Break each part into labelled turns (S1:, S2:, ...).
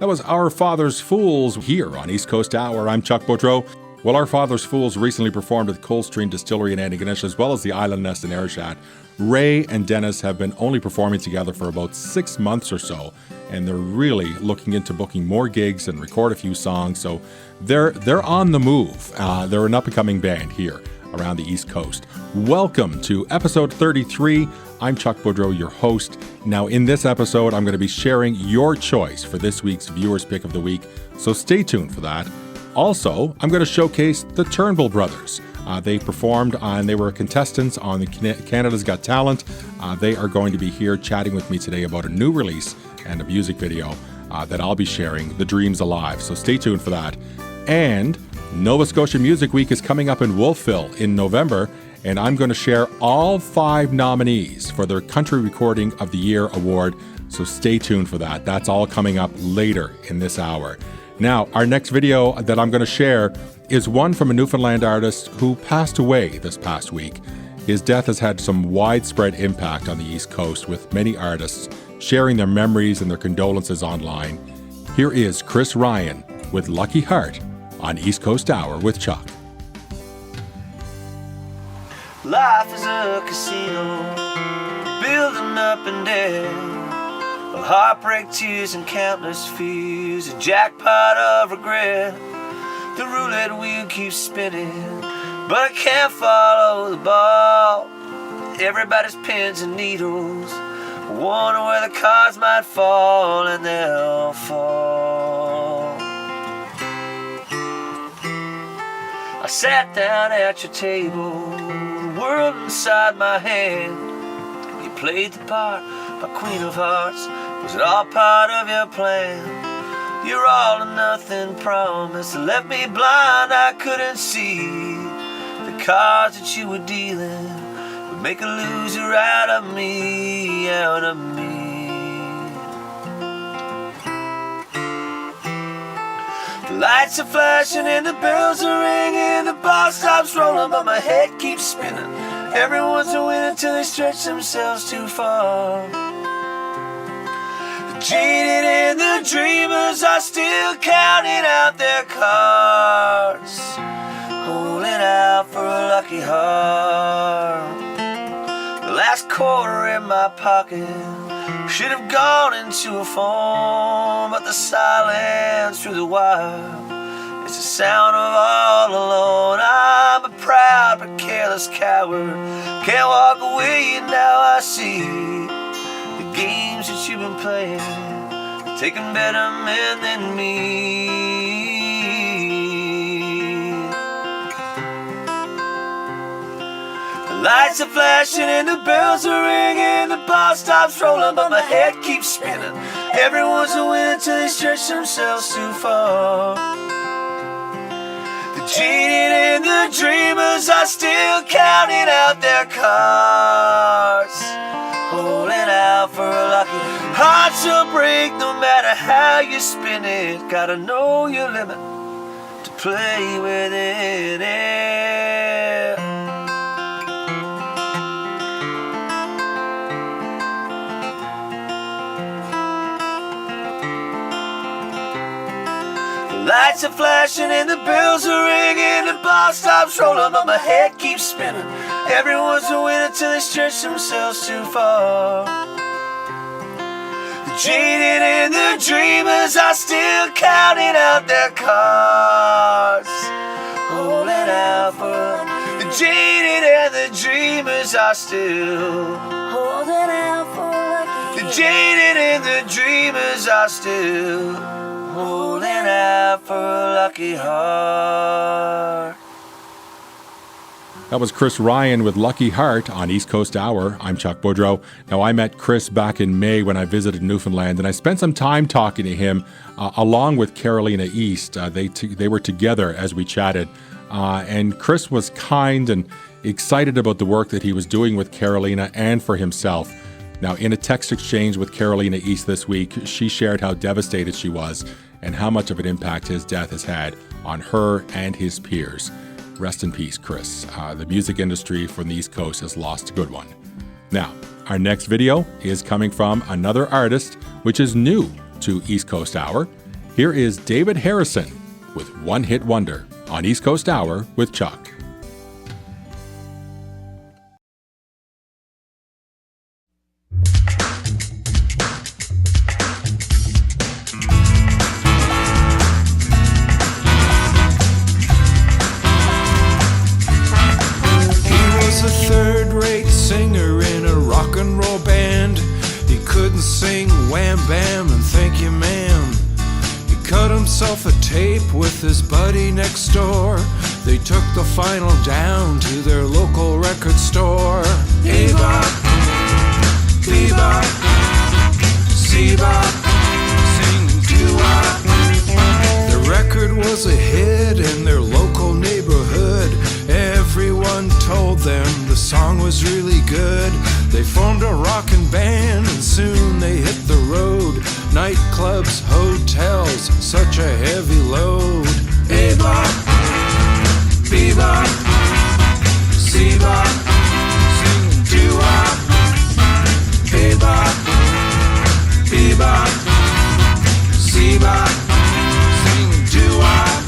S1: That was Our Father's Fools here on East Coast Hour. I'm Chuck Boudreau. Well, Our Father's Fools recently performed at the Coldstream Distillery in Antigonish, as well as the Island Nest in Ayrshire. Ray and Dennis have been only performing together for about 6 months or so, and they're really looking into booking more gigs and record a few songs. So they're on the move. They're an up-and-coming band here around the East Coast. Welcome to episode 33. I'm Chuck Boudreau, your host. Now, in this episode, I'm going to be sharing your choice for this week's Viewer's Pick of the Week, so stay tuned for that. Also, I'm going to showcase the Turnbull Brothers. They performed and they were contestants on the Canada's Got Talent. They are going to be here chatting with me today about a new release and a music video that I'll be sharing, The Dreams Alive. So stay tuned for that. And Nova Scotia Music Week is coming up in Wolfville in November, and I'm going to share all 5 nominees for their Country Recording of the Year award. So stay tuned for that. That's all coming up later in this hour. Now, our next video that I'm going to share is one from a Newfoundland artist who passed away this past week. His death has had some widespread impact on the East Coast, with many artists sharing their memories and their condolences online. Here is Chris Ryan with Lucky Heart on East Coast Hour with Chuck.
S2: Life is a casino, building up and down. Heartbreak, tears, and countless fears. A jackpot of regret. The roulette wheel keeps spinning, but I can't follow the ball. Everybody's pins and needles, wonder where the cards might fall, and they'll fall. I sat down at your table, the world inside my hand. You played the part, my Queen of Hearts. Was it all part of your plan? Your all or nothing promise left me blind. I couldn't see the cards that you were dealing would make a loser out of me, out of me. The lights are flashing and the bells are ringing. The ball stops rolling but my head keeps spinning. Everyone's a winner till they stretch themselves too far. The jaded and the dreamers are still counting out their cards, holding out for a lucky heart. The last quarter in my pocket should have gone into a phone, but the silence through the wire is the sound of all alone. I'm a proud but careless coward, can't walk away, and now I see the games that you've been playing, taking better men than me. The lights are flashing and the bells are ringing. The ball stops rolling but my head keeps spinning. Everyone's a winner till they stretch themselves too far. The jaded and the dreamers are still counting out their cards, holding out for a lucky heart. Hearts will break no matter how you spin it. Gotta know your limit to play within it. The lights are flashing and the bells are ringing. The ball stops rolling but my head keeps spinning. Everyone's a winner till they stretch themselves too far. The jaded and the dreamers are still counting out their cards, holding out for. The jaded and the dreamers are still holding out for. The jaded and the dreamers are still holding out for a lucky heart.
S1: That was Chris Ryan with Lucky Heart on East Coast Hour. I'm Chuck Boudreau. Now, I met Chris back in May when I visited Newfoundland, and I spent some time talking to him along with Carolina East. They were together as we chatted, and Chris was kind and excited about the work that he was doing with Carolina and for himself. Now, in a text exchange with Carolina East this week, she shared how devastated she was and how much of an impact his death has had on her and his peers. Rest in peace, Chris. The music industry from the East Coast has lost a good one. Now, our next video is coming from another artist, which is new to East Coast Hour. Here is David Harrison with One Hit Wonder on East Coast Hour with Chuck.
S3: Singer in a rock and roll band. He couldn't sing Wham Bam and Thank You Ma'am. He cut himself a tape with his buddy next door. They took the final down to their local record store. A-bop, bebop, C-bop, sing doo-wop. The record was a hit in their local neighborhood. Everyone told them the song was really good. They formed a rockin' band and soon they hit the road. Nightclubs, hotels, such a heavy load. A-bop, bebop, C-bop, sing doo-wop. A-bop, bebop, C-bop, sing doo-wop.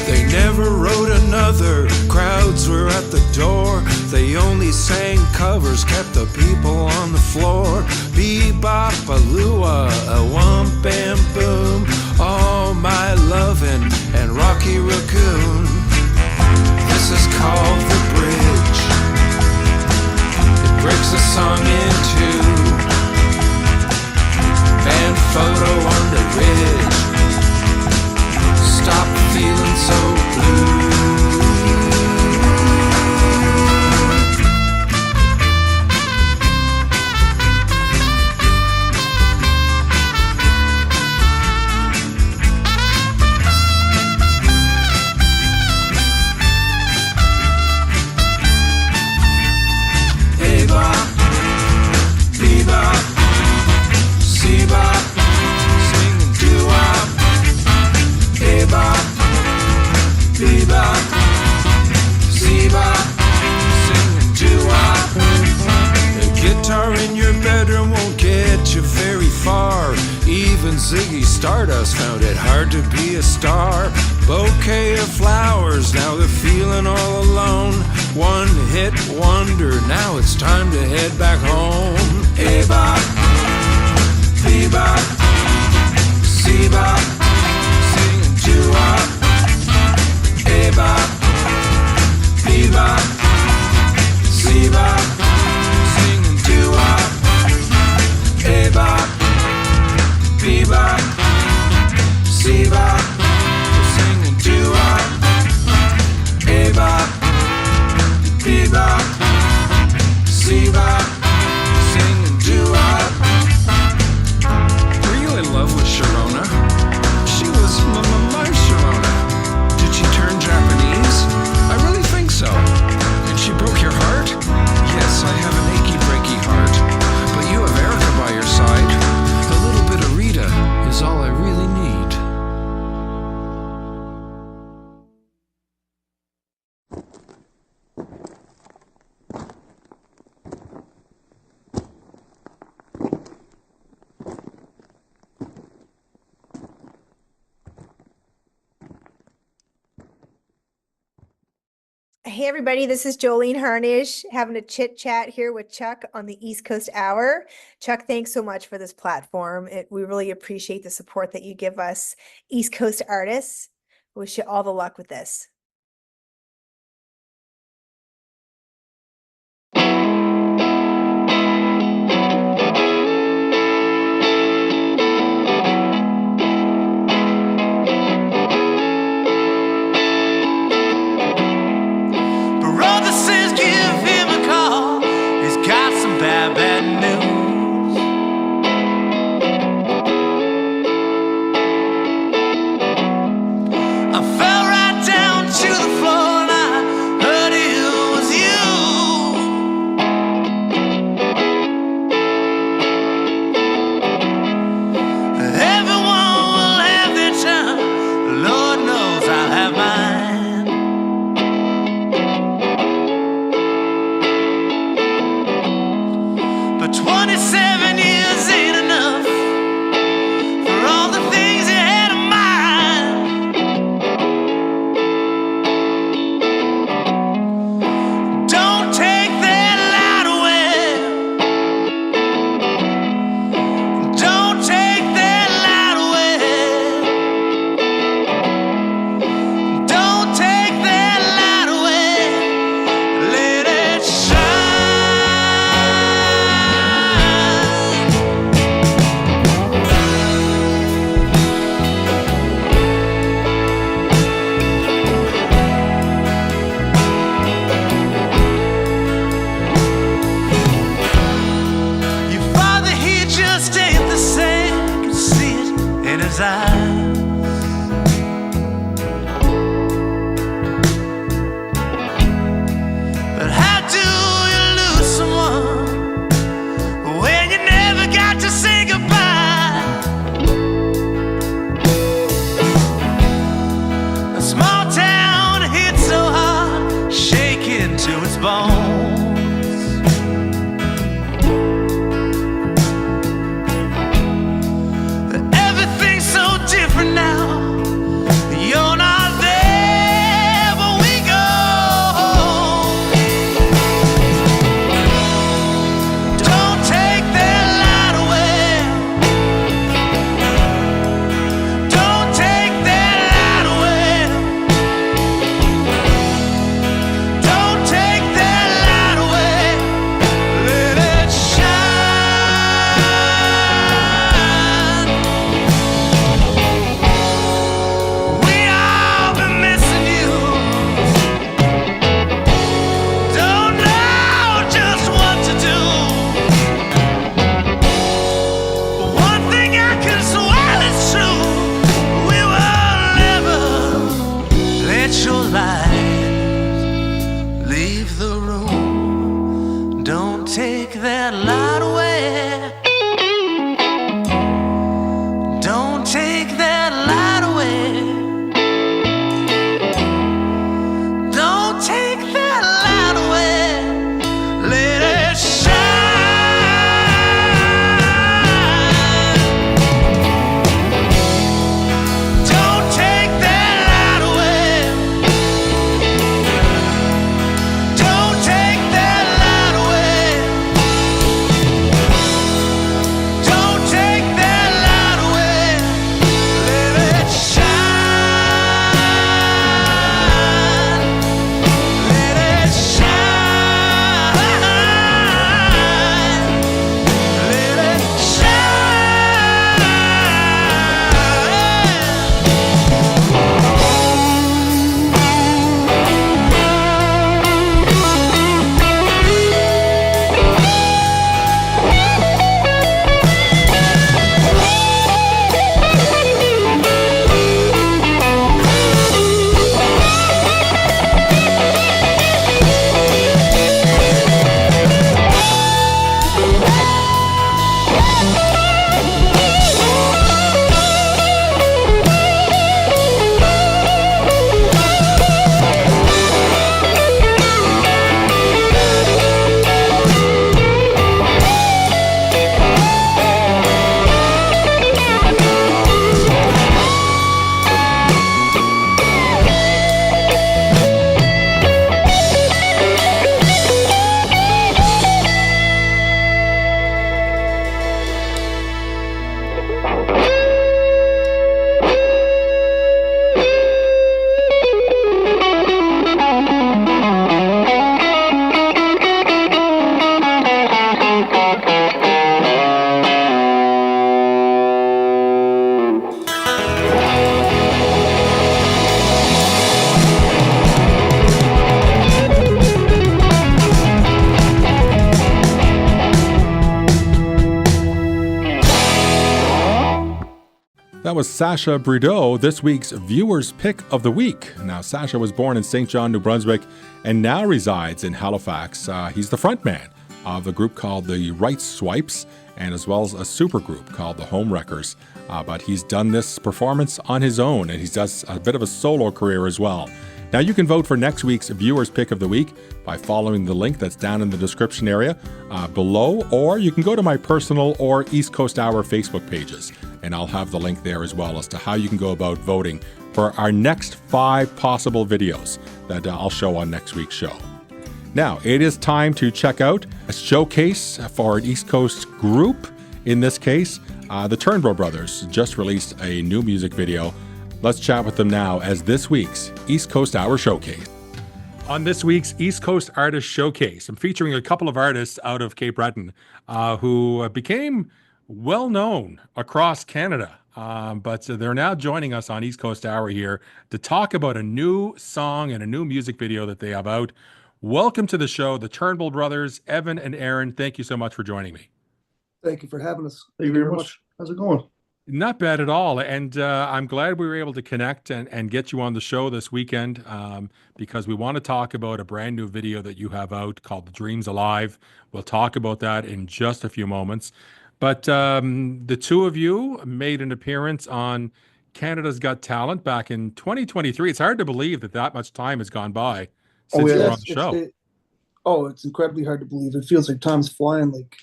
S3: They never wrote another, crowds were at the door. They only sang covers, kept the people on the floor. Bebop, a lua, a wump and boom. All my lovin' and Rocky Raccoon. This is called The Bridge. It breaks the song in two. Band photo on the ridge. Stop feeling so blue. guitar in your bedroom won't get you very far. Even Ziggy Stardust found it hard to be a star. Bouquet of flowers, now they're feeling all alone. One hit wonder, now it's time to head back home. A-bop, B-bop, C-bop, singing doo-wop. A-bop, B-bop, C-bop, singing doo-wop. A-bop, B-bop, C-bop, singing doo-wop. A-bop, B-bop, C-bop, singing doo-wop. Were you in love with Sharona? She was my Sharona. Did she turn Japanese? I really think so. And she broke your heart? Yes, I have an achy breaky heart. But you have Erica by your side. A little bit of Rita is all I really need.
S4: Hey everybody, this is Jolene Harnish having a chit chat here with Chuck on the East Coast Hour. Chuck, thanks so much for this platform. We really appreciate the support that you give us East Coast artists. Wish you all the luck with this.
S2: Brother says give him a call. He's got some bad news. I fell right down to the floor and I heard it was you. Everyone will have their time. Lord knows I'll have mine. But 27 years ain't enough for all the things you had in mind. Don't take that light away. Don't take that light away. Don't take that light away. Let it shine. Your father, he just ain't the same. Can see it in his eyes. But how do you lose someone when you never got to say goodbye? A small town hit so hard, shaking to its bones. Everything's so different now. You're not there, but we go. Don't take that light away. Don't take that light away. Don't take that light away. Let it shine. We all been missing you. Don't know just what to do. But one thing I can swear is true. We will never let your light leave the room. Don't take that light away. Don't take that light away. Don't take that light away. Let it shine.
S1: That was Sasha Brideau, this week's Viewer's Pick of the Week. Now, Sasha was born in St. John, New Brunswick, and now resides in Halifax. He's the frontman of a group called the Right Swipes, and as well as a supergroup called the Home Wreckers. But he's done this performance on his own, and he does a bit of a solo career as well. Now, you can vote for next week's Viewer's Pick of the Week by following the link that's down in the description area below, or you can go to my personal or East Coast Hour Facebook pages, and I'll have the link there as well as to how you can go about voting for our next 5 possible videos that I'll show on next week's show. Now, it is time to check out a showcase for an East Coast group. In this case, the Turnbull Brothers just released a new music video. Let's chat with them now as this week's East Coast Hour Showcase. On this week's East Coast Artist Showcase, I'm featuring a couple of artists out of Cape Breton who became well-known across Canada. But they're now joining us on East Coast Hour here to talk about a new song and a new music video that they have out. Welcome to the show, the Turnbull Brothers, Evan and Aaron. Thank you so much for joining me.
S5: Thank you for having us. Thank you very much. How's it going?
S1: Not bad at all. And I'm glad we were able to connect and get you on the show this weekend because we want to talk about a brand new video that you have out called Dreams Alive. We'll talk about that in just a few moments. But the two of you made an appearance on Canada's Got Talent back in 2023. It's hard to believe that much time has gone by since you were on the show.
S5: It's incredibly hard to believe. It feels like time's flying like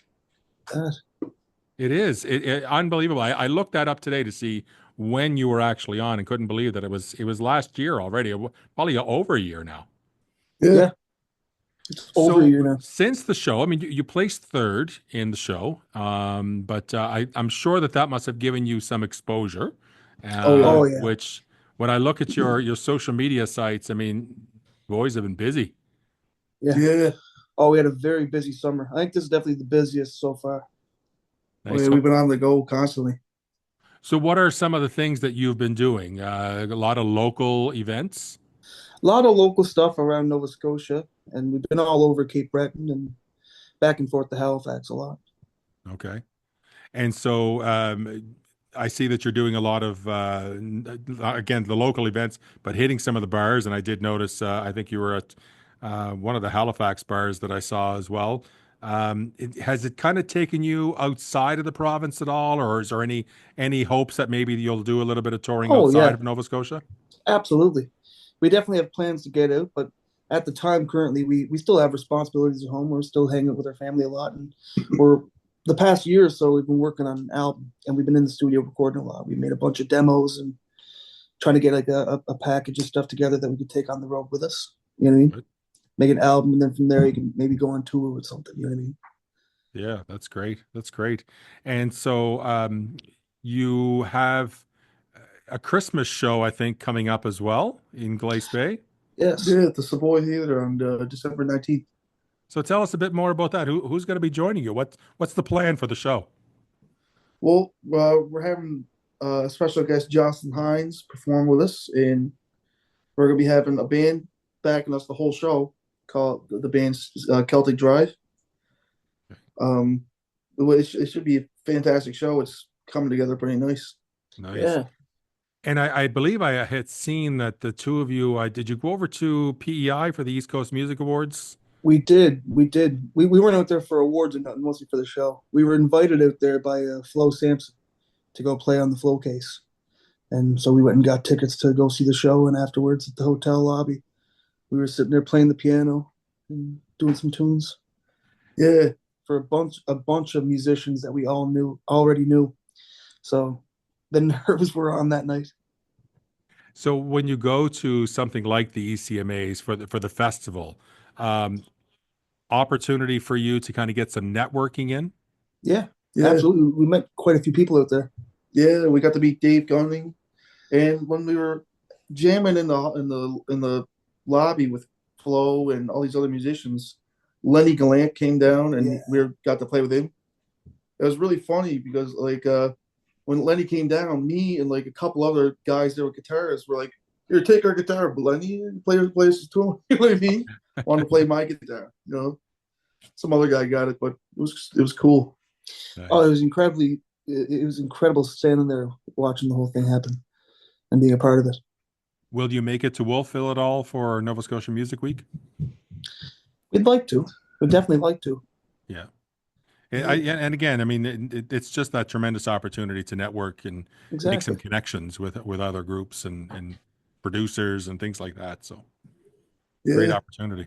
S5: that.
S1: It is. It unbelievable. I looked that up today to see when you were actually on and couldn't believe that it was last year already, probably over a year now.
S5: Yeah. It's over a year now.
S1: Since the show, I mean, you placed 3rd in the show, but I'm sure that must have given you some exposure.
S5: Yeah.
S1: Which, when I look at your social media sites, I mean, boys have been busy.
S5: Yeah. Oh, we had a very busy summer. I think this is definitely the busiest so far.
S1: Nice.
S5: We've been on the go constantly.
S1: So what are some of the things that you've been doing? A lot of local events?
S5: A lot of local stuff around Nova Scotia, and we've been all over Cape Breton and back and forth to Halifax a lot.
S1: Okay. And so I see that you're doing a lot of, again, the local events, but hitting some of the bars. And I did notice, I think you were at one of the Halifax bars that I saw as well. Has it kind of taken you outside of the province at all, or is there any hopes that maybe you'll do a little bit of touring outside of Nova Scotia?
S5: Absolutely. We definitely have plans to get out, but at the time currently we still have responsibilities at home. We're still hanging out with our family a lot, and the past year or so we've been working on an album, and we've been in the studio recording a lot. We made a bunch of demos and trying to get like a package of stuff together that we could take on the road with us. You know what I mean?
S1: Good.
S5: Make an album, and then from there you can maybe go on tour with something. You know what I mean?
S1: Yeah, that's great. That's great. And so you have a Christmas show, I think, coming up as well in Glace Bay.
S5: Yes. Yeah, at the Savoy Theatre on December 19th.
S1: So tell us a bit more about that. Who's going to be joining you? What's the plan for the show?
S5: Well, we're having a special guest, Jocelyn Hines, perform with us, and we're going to be having a band backing us the whole show. Called the band's Celtic Drive. It should be a fantastic show. It's coming together pretty nice.
S1: Nice.
S5: Yeah.
S1: And I believe I had seen that the two of you, did you go over to PEI for the East Coast Music Awards?
S5: We did. We weren't out there for awards and mostly for the show. We were invited out there by Flo Sampson to go play on the Flo case. And so we went and got tickets to go see the show, and afterwards at the hotel lobby, we were sitting there playing the piano and doing some tunes. Yeah, for a bunch of musicians that we already knew. So the nerves were on that night.
S1: So when you go to something like the ECMAs for the festival, opportunity for you to kind of get some networking in?
S5: Yeah, absolutely. We met quite a few people out there. Yeah, we got to meet Dave Gunning, and when we were jamming in the lobby with Flo and all these other musicians, Lenny Gallant came down, and we got to play with him. It was really funny because when Lenny came down, me and like a couple other guys that were guitarists were like, "Here, take our guitar, but Lenny, play us too." You know what I mean? Wanted to play my guitar, you know. Some other guy got it, but it was cool.
S1: Nice.
S5: Oh, it was incredibly it was incredible standing there watching the whole thing happen and being a part of it.
S1: Will you make it to Wolfville at all for Nova Scotia Music Week?
S5: We'd like to. We'd definitely like to.
S1: Yeah. And again, I mean, it's just that tremendous opportunity to network and make some
S5: Exactly.
S1: connections with other groups and producers and things like that. So great
S5: Yeah.
S1: opportunity.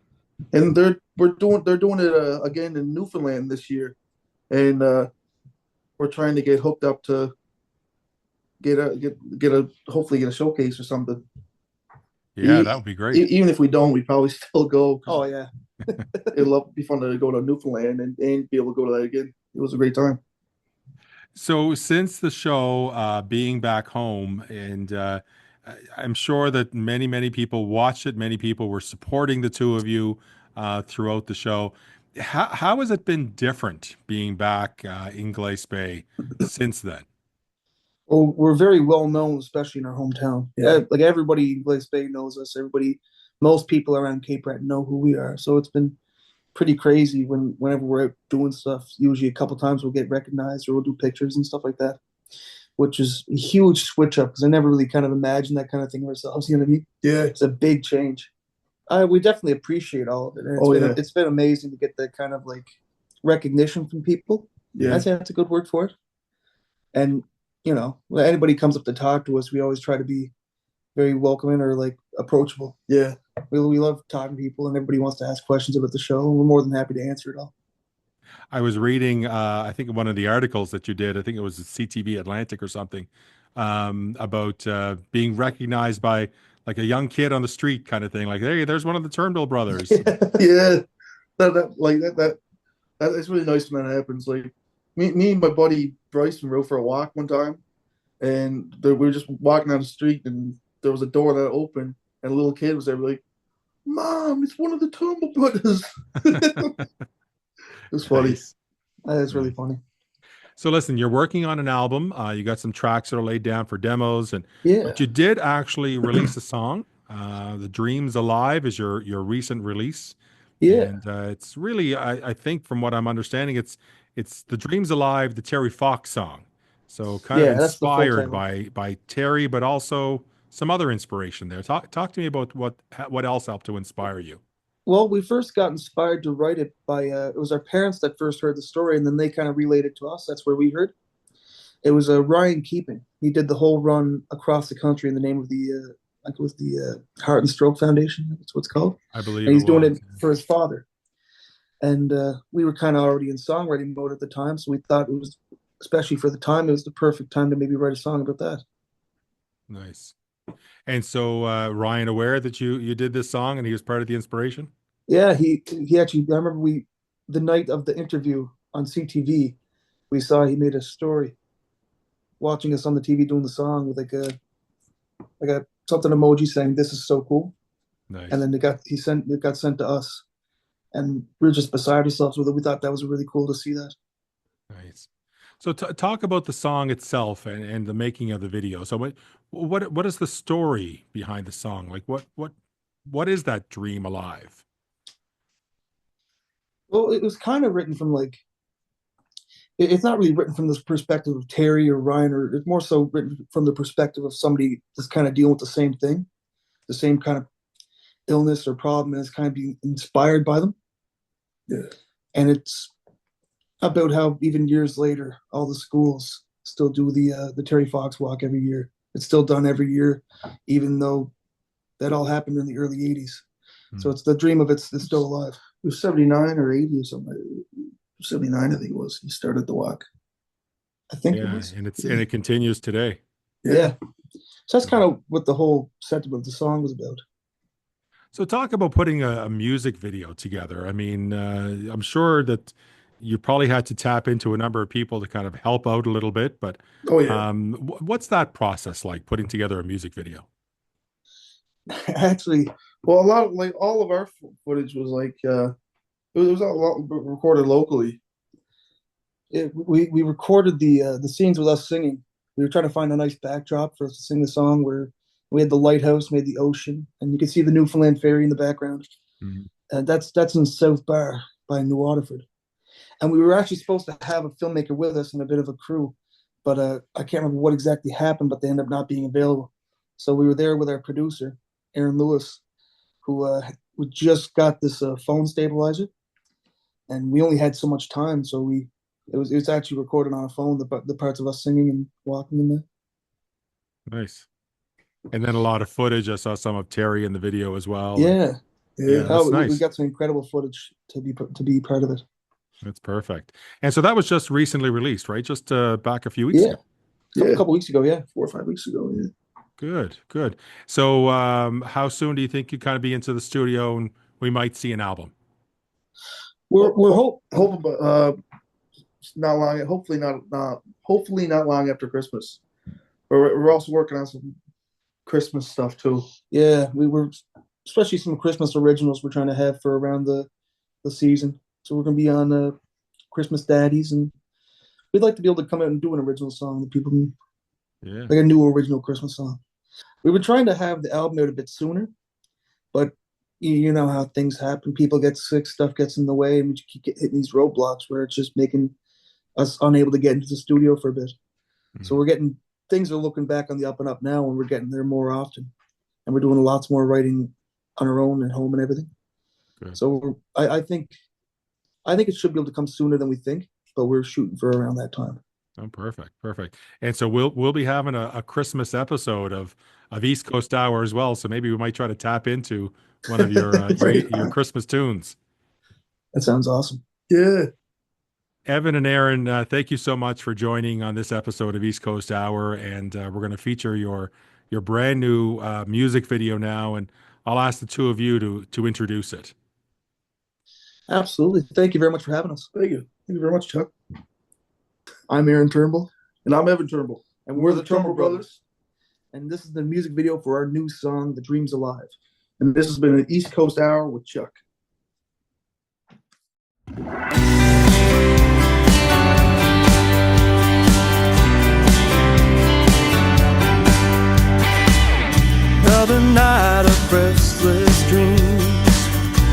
S5: And they're doing it again in Newfoundland this year, and we're trying to get hooked up to get a hopefully get a showcase or something.
S1: Yeah, that would be great.
S5: Even if we don't, we probably still go.
S6: Oh yeah,
S5: It'll be fun to go to Newfoundland and be able to go to that again. It was a great time.
S1: So since the show, being back home, and I'm sure that many people watched it, many people were supporting the two of you throughout the show. How has it been different being back in Glace Bay since then?
S6: well, we're very well known, especially in our hometown.
S5: Yeah.
S6: Like everybody in Glace Bay knows us. Most people around Cape Breton know who we are. So it's been pretty crazy whenever we're out doing stuff. Usually a couple times we'll get recognized or we'll do pictures and stuff like that, which is a huge switch up because I never really kind of imagined that kind of thing ourselves. You know what I mean?
S5: Yeah.
S6: It's a big change. We definitely appreciate all of it. And it's been amazing to get that kind of like recognition from people.
S5: Yeah.
S6: I'd say that's a good word for it. And when anybody comes up to talk to us, we always try to be very welcoming or like approachable.
S5: Yeah.
S6: We love talking to people, and everybody wants to ask questions about the show, and we're more than happy to answer it all.
S1: I was reading, I think one of the articles that you did, I think it was CTV Atlantic or something, about being recognized by like a young kid on the street kind of thing. Like, hey, there's one of the Turnbull brothers.
S5: Yeah. That it's really nice when that happens. Like me and my buddy Bryson rode for a walk one time, and we were just walking down the street, and there was a door that opened, and a little kid was there, like, "Mom, it's one of the Turnbull brothers." It was funny.
S1: Nice.
S6: That's really funny.
S1: So listen, you're working on an album. You got some tracks that are laid down for demos,
S6: Yeah.
S1: but you did actually release a song. "The Dream's Alive" is your recent release.
S6: Yeah.
S1: And it's really, I think, from what I'm understanding, it's "The Dream's Alive," the Terry Fox song. So kind of
S6: that's the full
S1: inspired
S6: title.
S1: by Terry, but also some other inspiration there. Talk to me about what else helped to inspire you.
S6: Well, we first got inspired to write it by it was our parents that first heard the story, and then they kind of relayed it to us. That's where we heard. It was Ryan Keeping. He did the whole run across the country in the name of the I think it was the Heart and Stroke Foundation. That's what it's called.
S1: I believe
S6: And he's doing
S1: was.
S6: it for his father. And we were kind of already in songwriting mode at the time, so we thought it was, especially for the time, it was the perfect time to maybe write a song about that.
S1: Nice. And so Ryan aware that you did this song and he was part of the inspiration?
S6: Yeah, he actually. I remember the night of the interview on CTV, we saw he made a story, watching us on the TV doing the song with like a something emoji saying "This is so cool,"
S1: Nice.
S6: and then it got sent to us, and we were just beside ourselves with it. We thought that was really cool to see that.
S1: Nice. So talk about the song itself and the making of the video. So what is the story behind the song? Like what is that dream alive?
S6: Well, it was kind of written from like it's not really written from the perspective of Terry or Ryan, or it's more so written from the perspective of somebody that's kind of dealing with the same thing, the same kind of illness or problem, and is kind of being inspired by them.
S5: Yeah.
S6: And it's about how even years later, all the schools still do the Terry Fox walk every year. It's still done every year, even though that all happened in the early '80s. So it's the dream of it's still alive.
S5: It was 79 or 80 or something. 79, I think it was. He started the walk.
S6: I think
S1: Yeah,
S6: it was.
S1: and it continues today.
S6: Yeah. So that's kind of what the whole sentiment of the song was about.
S1: So talk about putting a music video together. I mean, I'm sure that you probably had to tap into a number of people to kind of help out a little bit, but
S5: Oh yeah.
S1: What's that process like, putting together a music video?
S6: Actually,
S5: Well, a lot of like all of our footage was like it was a lot recorded locally.
S6: we recorded the scenes with us singing. We were trying to find a nice backdrop for us to sing the song where we had the lighthouse, we had the ocean, and you could see the Newfoundland ferry in the background.
S1: Mhm.
S6: And that's in South Bar by New Waterford. And we were actually supposed to have a filmmaker with us and a bit of a crew, but I can't remember what exactly happened, but they ended up not being available. So we were there with our producer, Aaron Lewis, who just got this phone stabilizer, and we only had so much time, so it was actually recorded on a phone, the parts of us singing and walking in there.
S1: Nice. And then a lot of footage. I saw some of Terry in the video as well.
S6: Yeah,
S1: that's nice.
S6: We got some incredible footage to be part of it.
S1: That's perfect. And so that was just recently released, right? Just back a few weeks ago.
S6: A couple weeks ago,
S5: 4 or 5 weeks ago. Yeah.
S1: Good. So how soon do you think you kind of be into the studio and we might see an album?
S5: We're hoping, but not long. Hopefully not long after Christmas. We're also working on some Christmas stuff too.
S6: Yeah, we were, especially some Christmas originals we're trying to have for around the season. So we're gonna be on Christmas Daddies, and we'd like to be able to come out and do an original song that people can, like a new original Christmas song. We were trying to have the album out a bit sooner, but you know how things happen. People get sick, stuff gets in the way, and we keep hitting these roadblocks where it's just making us unable to get into the studio for a bit. Mm-hmm. So things are looking back on the up and up now, and we're getting there more often, and we're doing lots more writing on our own at home and everything. Good. So I think it should be able to come sooner than we think, but we're shooting for around that time.
S1: Oh, perfect. And so we'll be having a Christmas episode of East Coast Hour as well. So maybe we might try to tap into one of your your Christmas tunes.
S6: That sounds awesome.
S5: Yeah.
S1: Evan and Aaron, thank you so much for joining on this episode of East Coast Hour, and we're going to feature your brand new music video now, and I'll ask the two of you to introduce it.
S6: Absolutely. Thank you very much for having us.
S5: Thank you very much, Chuck. I'm Aaron Turnbull. And I'm Evan Turnbull.
S6: And we're the Turnbull Brothers. And this is the music video for our new song, The Dream's Alive.
S5: And this has been an East Coast Hour with Chuck.
S2: Another night of restless dreams,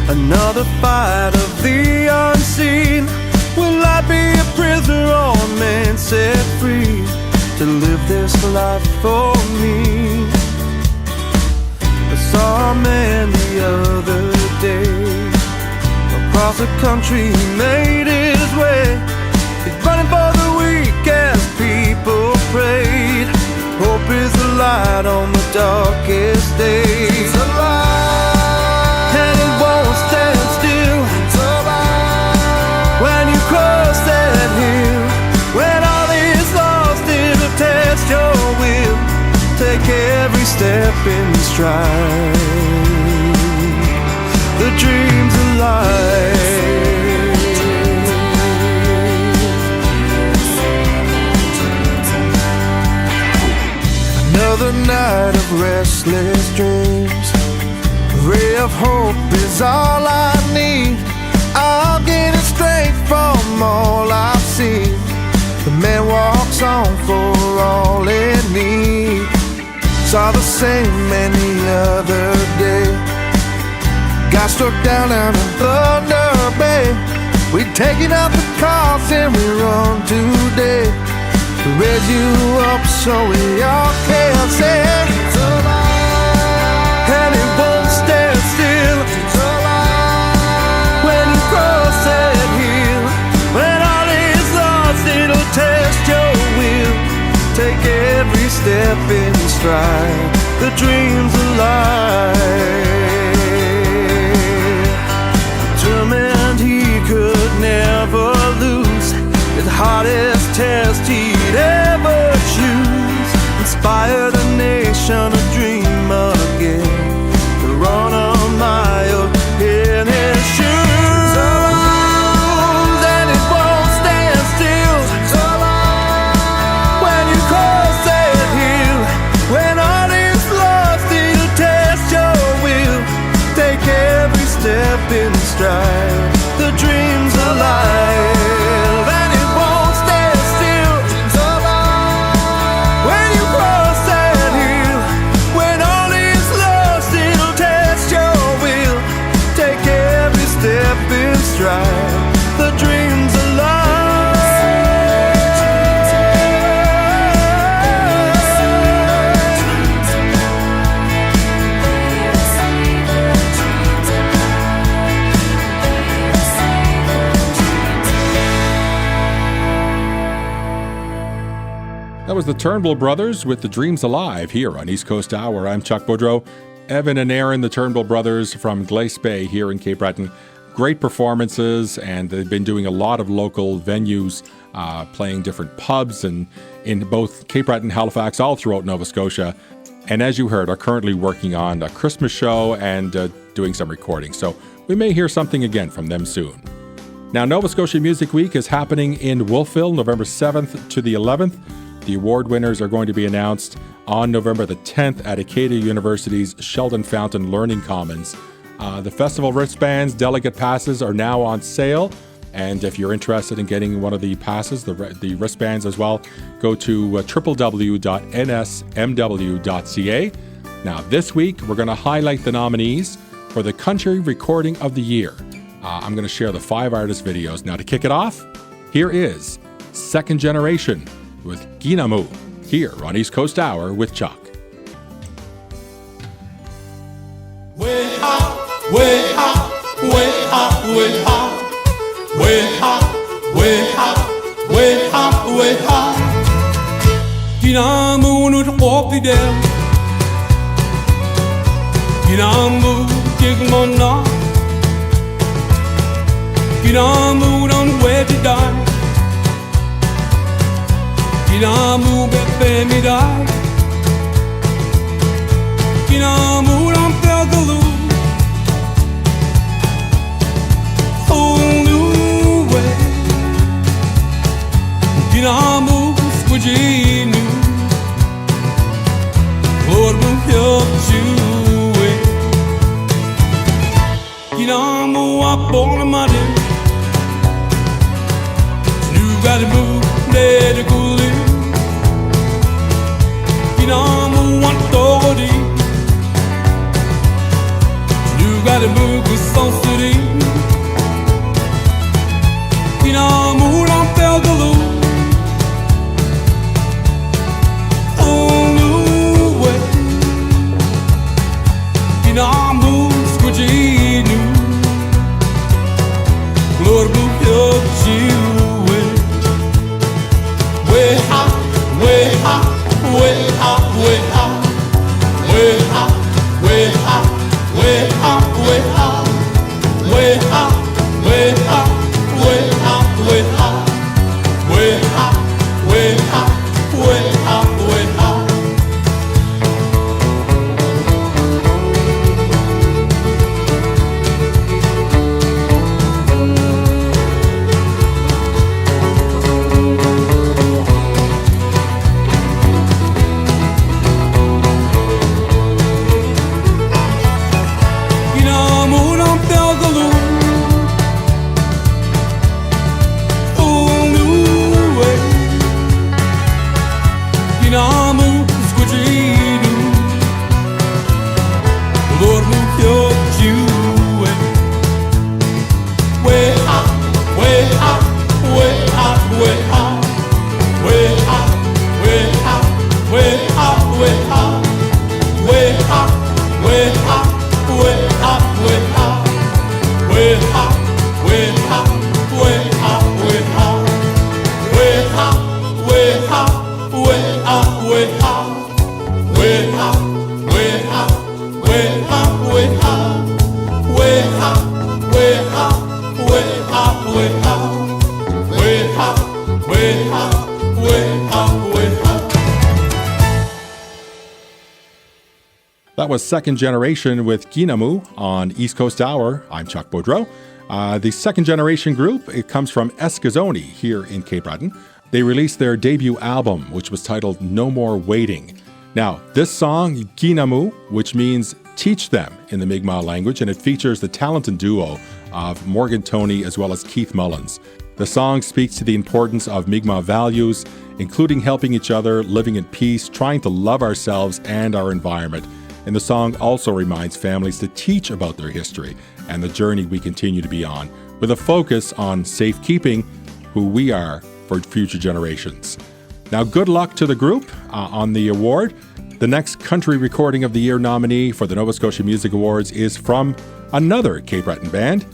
S2: another fight of the unseen. Will I be a prisoner or a man set free to live this life for me? I saw a man the other day across the country, he made his way. He's running for the weak as people prayed. Hope is the light on the darkest days. It's alive, and it won't stand still. It's alive, when you cross that hill, when all is lost, it'll test your will. Take every step in stride. The dream's alive. Another night of restless dreams. A ray of hope is all I need. I'm getting strength from all I've seen. The man walks on for all in need. Saw the same man the other day. Got struck down in Thunder Bay. We taking out the cost and we run today. Raise you up so we all can say it's alive, and it won't stand still. It's alive, when you cross that hill, when all is lost, it'll test your will. Take every step in stride. The dream's alive. Determined he could never lose. The hardest test he'd ever choose. Inspire the nation to dream again, to run a mile in his shoes. And it won't stand still. When you cross that hill, when all is lost, it'll test your will. Take every step in stride. The dream's alive. When you cross that
S1: That was the Turnbull Brothers with The Dreams Alive here on East Coast Hour. I'm Chuck Boudreau. Evan and Aaron, the Turnbull Brothers from Glace Bay here in Cape Breton. Great performances, and they've been doing a lot of local venues, playing different pubs and in both Cape Breton, Halifax, all throughout Nova Scotia. And as you heard, are currently working on a Christmas show and doing some recording. So we may hear something again from them soon. Now, Nova Scotia Music Week is happening in Wolfville, November 7th to the 11th. The award winners are going to be announced on November the 10th at Acadia University's Sheldon Fountain Learning Commons. The festival wristbands, delegate passes are now on sale. And if you're interested in getting one of the passes, the wristbands as well, go to www.nsmw.ca. Now, this week, we're going to highlight the nominees for the Country Recording of the Year. I'm going to share the 5 artist videos. Now, to kick it off, here is Second Generation with Ginamu here on East Coast Hour with Chuck.
S7: Way out, way out, way out, way out. Way out, way out, way out, way out. Ginamu no topi del. Ginamu jigmona. Ginamu don't wait to die. Ginamu bepe mi die. Ginamu don't feel galoo. Ginamu squidgy Lord will help you with Ginamu up on the money You gotta move, let it go live Ginamu want authority You gotta move with some city Ginamu don't feel the loop Ginamu squidgy Lord will help you with Way out, way out, way out, way out Way out, way out, way out, way out Way out, way out, way out, way out Way out, way out, way out, way out
S1: That was Second Generation with Ginamu on East Coast Hour. I'm Chuck Boudreau. The Second Generation group, it comes from Eskazoni here in Cape Breton. They released their debut album, which was titled No More Waiting. Now, this song, Ginamu, which means teach them in the Mi'kmaq language, and it features the talented duo of Morgan Toney as well as Keith Mullins. The song speaks to the importance of Mi'kmaq values, including helping each other, living in peace, trying to love ourselves and our environment. And the song also reminds families to teach about their history and the journey we continue to be on, with a focus on safekeeping who we are for future generations. Now, good luck to the group on the award. The next Country Recording of the Year nominee for the Nova Scotia Music Awards is from another Cape Breton band.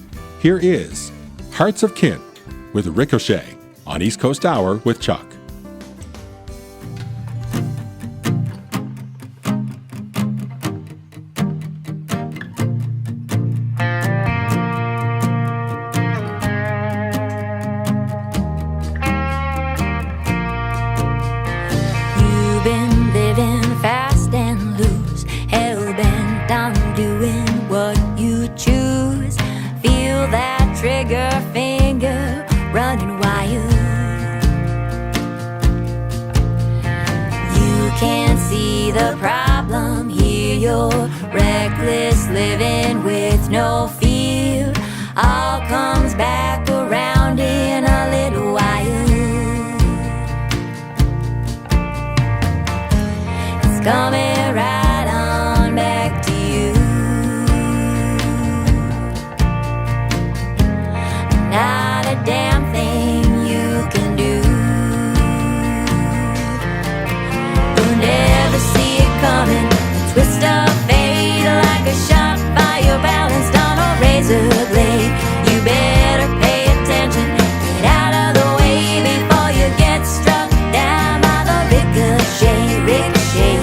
S1: Here is Hearts of Kin with Ricochet on East Coast Hour with Chuck.
S8: been living fast and loose, hell-bent on doing what you choose. Feel that trigger finger running wild. You can't see the problem here, you're reckless living with no fear. All comes back around in a little while. It's coming right on back to you. Not a damn thing you can do. You'll never see it coming. A twist of fate like a shot by your balanced on a razor blade. You better pay attention. Get out of the way before you get struck down by the ricochet, ricochet.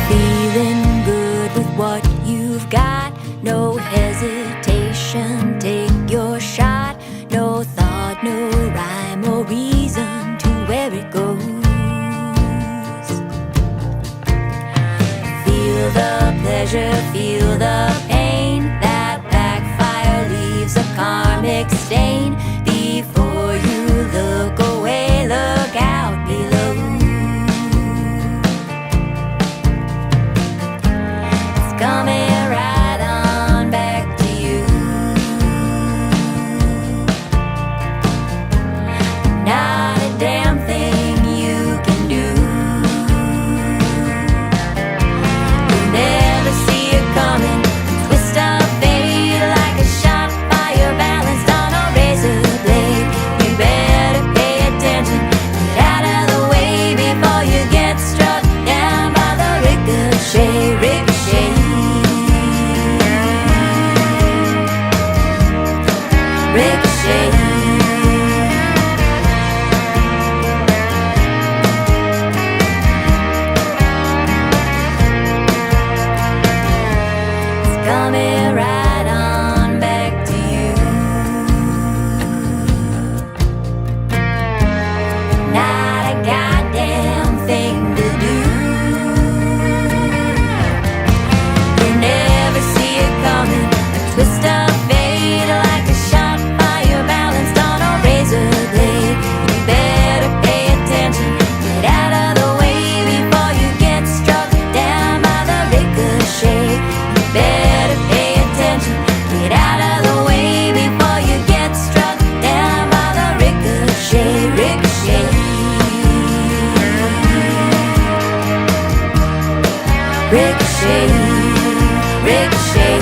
S8: Feeling good with what you've got. No hesitation, take your shot. No thought, no rhyme or reason to where it goes. Feel the pleasure, feel the pain. That backfire leaves a karmic stain. Before you look away, look out below. It's coming right on back to you. Not a damn thing you can do. You'll never see it coming. Twist of fate like a shot by your balanced on a razor blade. You better pay attention. Get out of the way before you get struck down by the ricochet, ricochet. Ricochet. It's coming right on back to you. Not a goddamn thing to do. You never see it coming. A twist of fate like a shot by your balanced on a razor blade. You better pay attention. Get out of the way before you get struck down by the ricochet. You better pay attention. Get out of the way before you get struck down by the ricochet, ricochet. Ricochet, ricochet.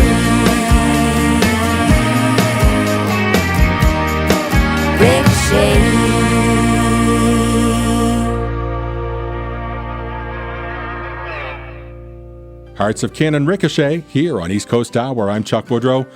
S8: Ricochet.
S1: Hearts of Kin and Ricochet here on East Coast Hour. I'm Chuck Woodrow.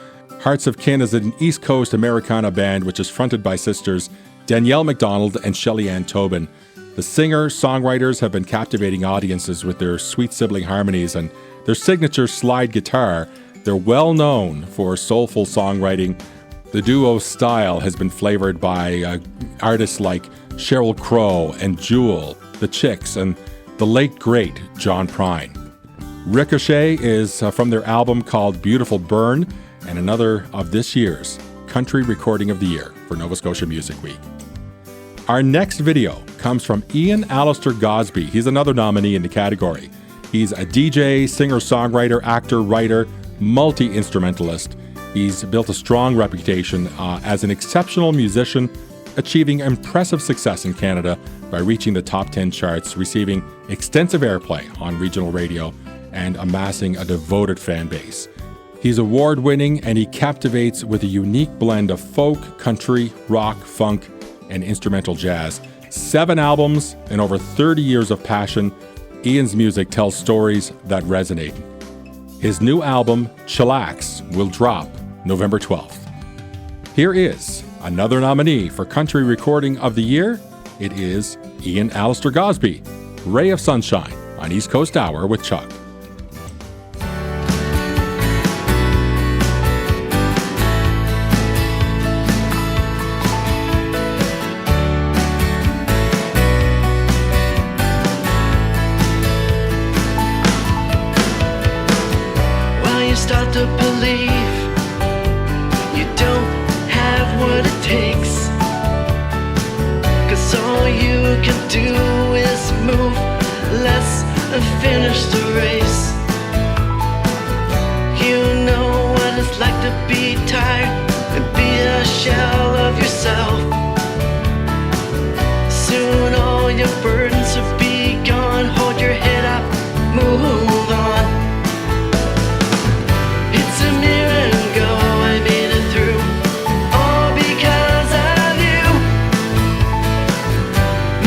S1: Hearts of Kin is an East Coast Americana band which is fronted by sisters Danielle McDonald and Shelly Ann Tobin. The singer-songwriters have been captivating audiences with their sweet sibling harmonies and their signature slide guitar. They're well known for soulful songwriting. The duo's style has been flavored by artists like Sheryl Crow and Jewel, The Chicks, and the late, great John Prine. Ricochet is from their album called Beautiful Burn, and another of this year's Country Recording of the Year for Nova Scotia Music Week. Our next video comes from Ian Alistair Gosby. He's another nominee in the category. He's a DJ, singer-songwriter, actor, writer, multi-instrumentalist. He's built a strong reputation as an exceptional musician, achieving impressive success in Canada by reaching the top 10 charts, receiving extensive airplay on regional radio, and amassing a devoted fan base. He's award-winning and he captivates with a unique blend of folk, country, rock, funk, and instrumental jazz. 7 albums and over 30 years of passion, Ian's music tells stories that resonate. His new album, Chillax, will drop November 12th. Here is another nominee for Country Recording of the Year. It is Ian Alistair Gosby, Ray of Sunshine on East Coast Hour with Chuck.
S9: can do is move. Let's finish the race. You know what it's like to be tired and be a shell of yourself. Soon all your burdens will be gone. Hold your head up, move on. It's a miracle I made it through, all because of you.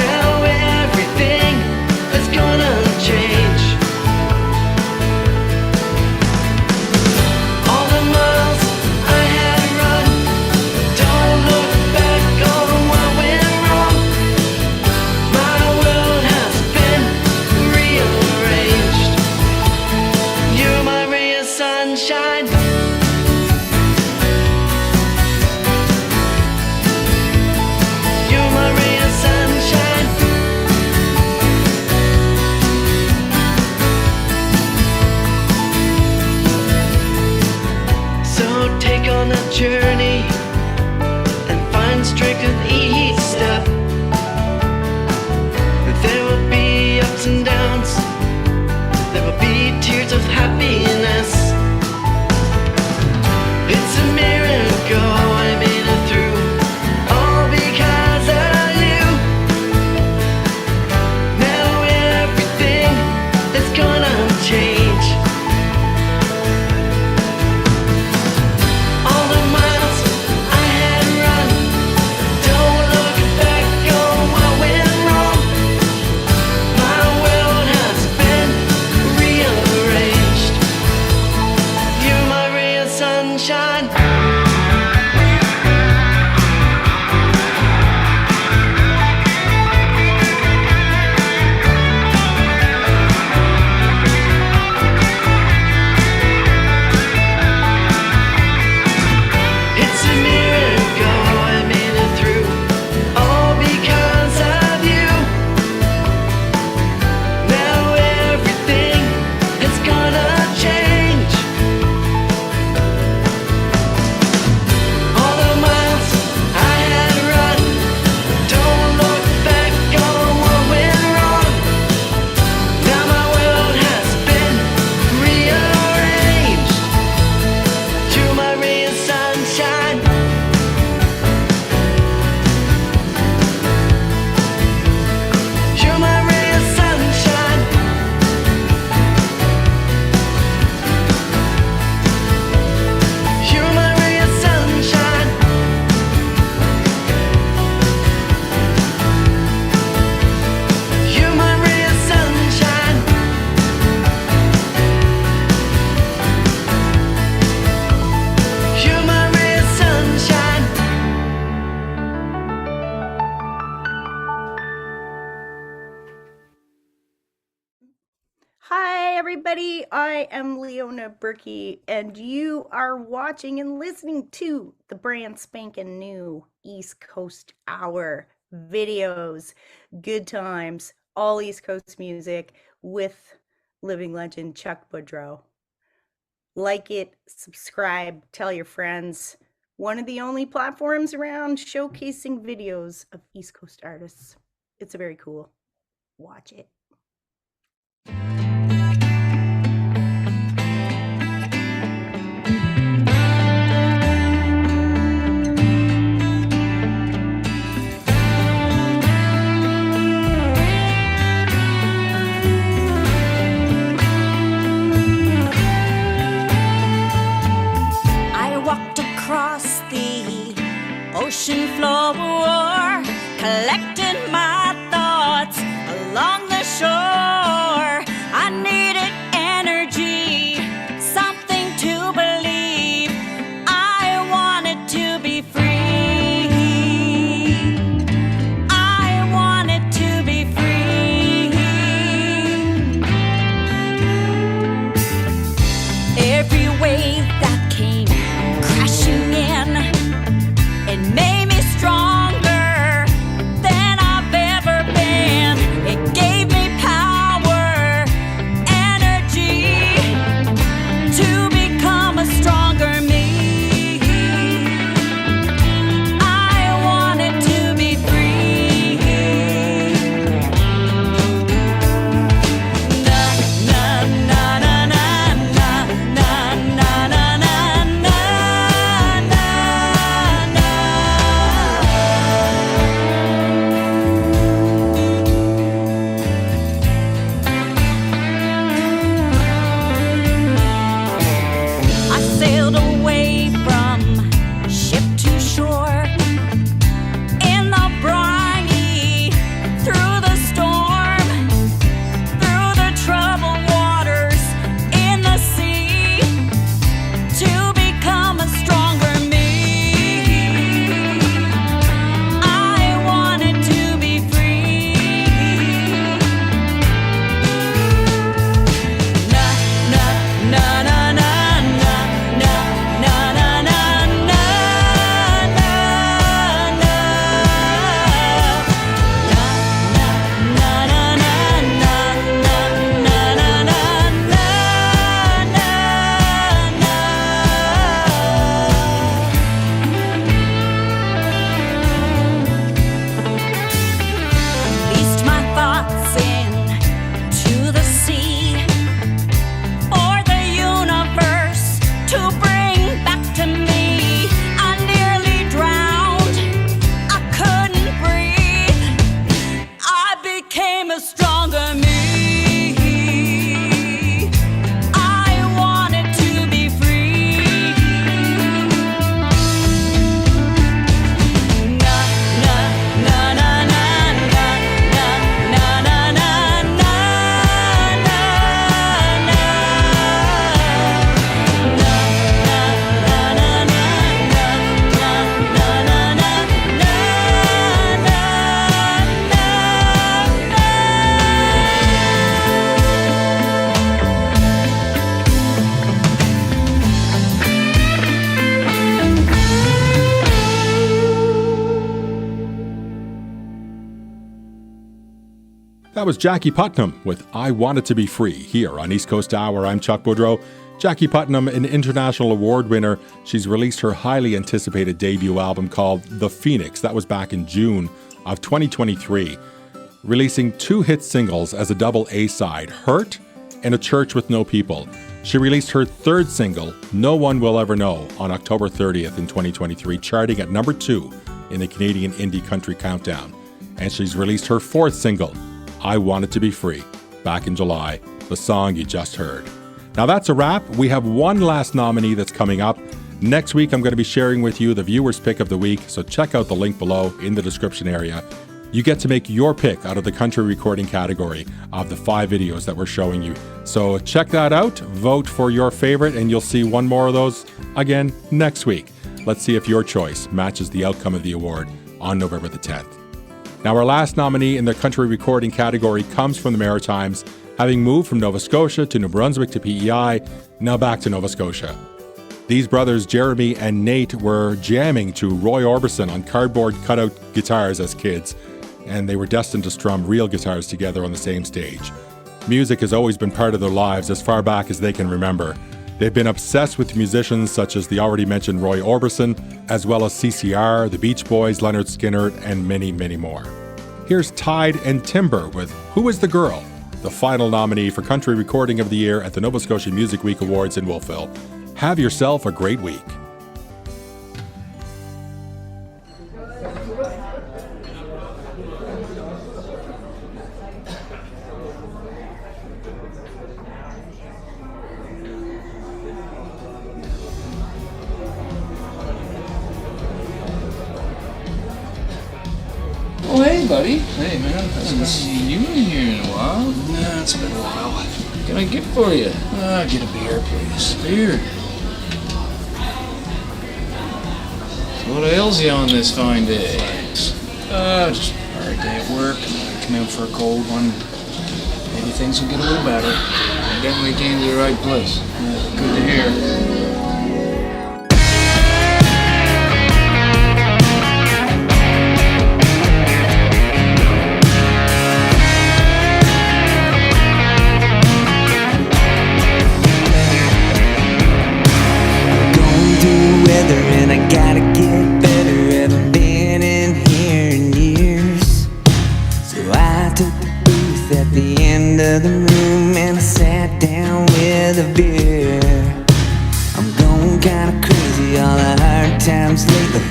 S9: Now everything is gonna change. All the miles I had run, don't look back on what went wrong. My world has been rearranged. You're my ray of sunshine. You're my ray of sunshine. So take on a journey and find strength with each step. There will be ups and downs. There will be tears of happiness. It's a miracle I made it through, all because of you. Now everything is gonna change. All the miles I had run, don't look back on what went wrong. My world has been rearranged. You're my ray of sunshine. It's a miracle I made it through, all because of you. Now everything is gonna change. All the miles I had run, don't look back on what went wrong. Now my world has been rearranged. You're my ray of sunshine. You're my ray of sunshine. You're my ray of sunshine. You're my ray of sunshine. You're my ray of sunshine.
S10: Hi, everybody. I am Leona Berkey, and you are watching and listening to the brand spanking new East Coast Hour videos. Good times, all East Coast music with living legend Chuck Boudreau. Like it, subscribe, tell your friends. One of the only platforms around showcasing videos of East Coast artists. It's very cool. Watch it.
S8: I walked across the ocean floor, collecting my thoughts along the shore. I needed energy, something to believe. I wanted to be free. I wanted to be free. Every wave that came crashing in, it made me stronger than I've ever been. It gave me power.
S1: That was Jackie Putnam with I Wanted to Be Free here on East Coast Hour. I'm Chuck Boudreau. Jackie Putnam, an international award winner, she's released her highly anticipated debut album called The Phoenix. That was back in June of 2023, releasing 2 hit singles as a double A-side, Hurt and A Church with No People. She released her 3rd single, No One Will Ever Know, on October 30th in 2023, charting at number 2 in the Canadian Indie Country Countdown. And she's released her 4th single, I Wanted to Be Free, back in July, the song you just heard. Now that's a wrap. We have one last nominee that's coming up. Next week, I'm going to be sharing with you the viewer's pick of the week, so check out the link below in the description area. You get to make your pick out of the country recording category of the 5 videos that we're showing you. So check that out, vote for your favorite, and you'll see one more of those again next week. Let's see if your choice matches the outcome of the award on November the 10th. Now, our last nominee in the country recording category comes from the Maritimes, having moved from Nova Scotia to New Brunswick to PEI, now back to Nova Scotia. These brothers, Jeremy and Nate, were jamming to Roy Orbison on cardboard cutout guitars as kids, and they were destined to strum real guitars together on the same stage. Music has always been part of their lives as far back as they can remember. They've been obsessed with musicians such as the already mentioned Roy Orbison, as well as CCR, the Beach Boys, Leonard Skinner, and many, many more. Here's Tide and Timber with Who Is the Girl?, the final nominee for Country Recording of the Year at the Nova Scotia Music Week Awards in Wolfville. Have yourself a great week.
S11: Oh, hey, buddy. Hey, man. Haven't seen you in here in a while. Nah, it's been a while. What can I get for you? Get a beer, please. Beer. So what ails you on this fine day? Just a hard day at work. Come out for a cold one. Maybe things will get a little better. I definitely came to the right place. Good to hear.
S12: And I gotta get better. Haven't been in here in years. So I took the booth at the end of the room and I sat down with a beer. I'm going kinda crazy, all the hard times lately.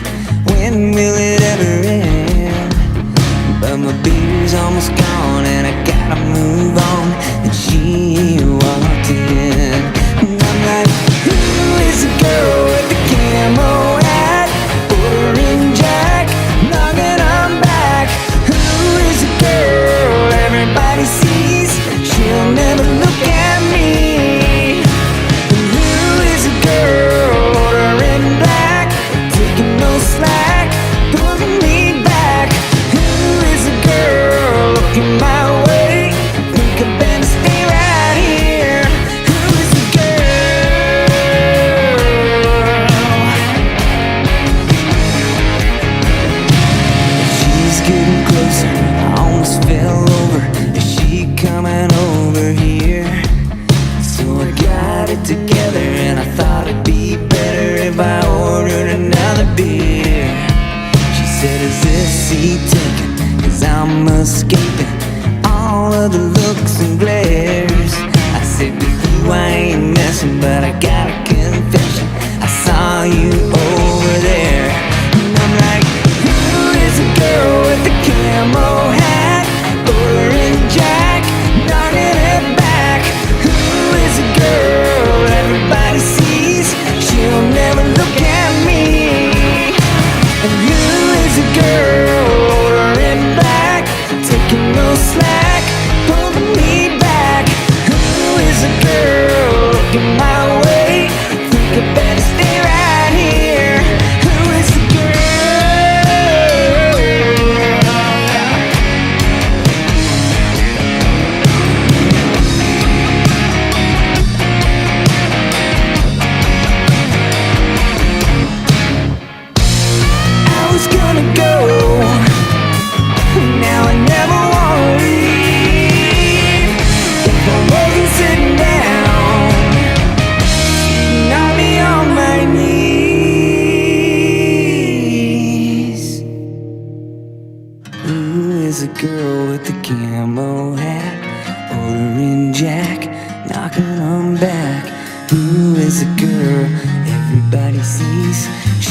S12: When will it ever end? But my beer's almost gone and I gotta move on. And she walked in and I'm like, who is the girl with the camo hat, ordering Jack, knocking on back? Who is the girl everybody sees? She'll never look at me. Who is the girl ordering black, taking no slack, pulling me back? Who is the girl looking my way? Think I better stay right here. Who is the girl?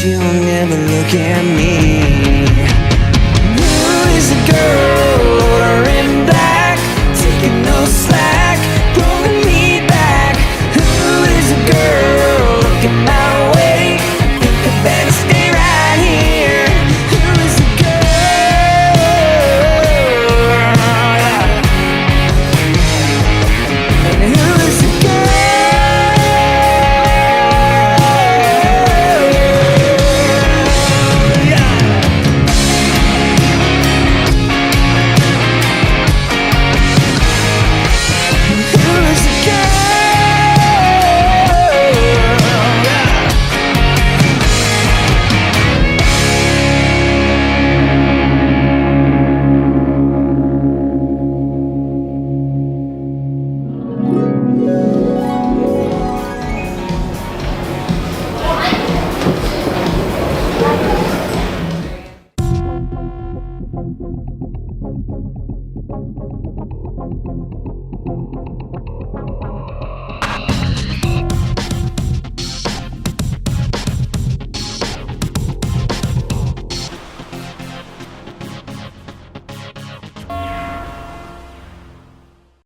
S12: she'll never look at me. Who is the girl, older in black, taking no slack, pulling me back? Who is the girl looking my way? I think I better stay right here. Who is the girl? And who is the girl?